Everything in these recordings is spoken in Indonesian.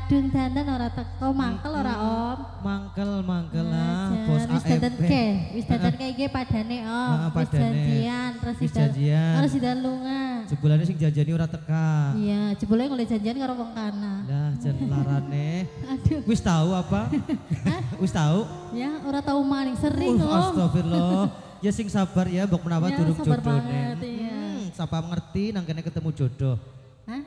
kadung dandan ora teko mangkel ora Om. Mangkel lah bos AMP. Wis dandan kayak iki padane Om. Wis janjian terus harus sidan lunga. Jebulane sing janjani ora teka. Iya, jebule golek janjian karo wong kana. Lah jan larane. Aduh. Wis tahu apa? Wis tahu? Ya, ora tahu maning sering Om. Astagfirullah. Ya sing sabar ya mbok menawa durung sabar jodone. banget, iya. Sapa ngerti nang kene ketemu jodoh. Hah?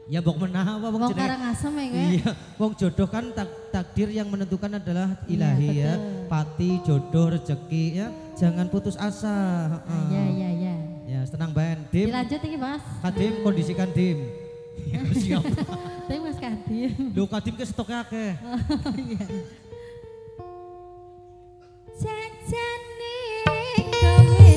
Ya mbok menawa wong jenenge. Wong Karangasem ya. Iya, wong jodoh kan takdir yang menentukan adalah ilahi ya. Pati, jodoh, rezeki ya. Jangan putus asa. Iya. Ya, tenang Ben. Dim. Dilanjut iki, Mas. Kadim kondisikan Dim. Ya, siap. Tapi Mas Kadim. Lho Kadim ke stoknya akeh. Iya. Jajane kowe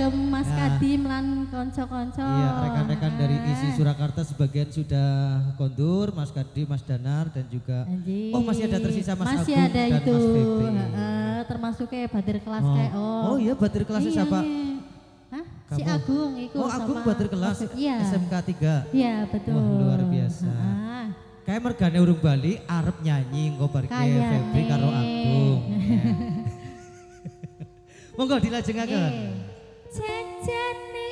Mas Kadim lan konco-konco. Iya, rekan-rekan dari isi Surakarta sebagian sudah kondur, Mas Kadim, Mas Danar dan juga oh masih ada tersisa Mas masih Agung ada dan itu. Mas Febri. Termasuk kayak batir kelas kayak Oh iya, batir kelasnya siapa? Hah? Si Agung itu Oh Agung batir kelas SMK 3. Iya betul. Wah luar biasa. Kayak mergane urung Bali arep nyanyi engko barke Febri karo Agung. Monggo dilajengaken. Jajane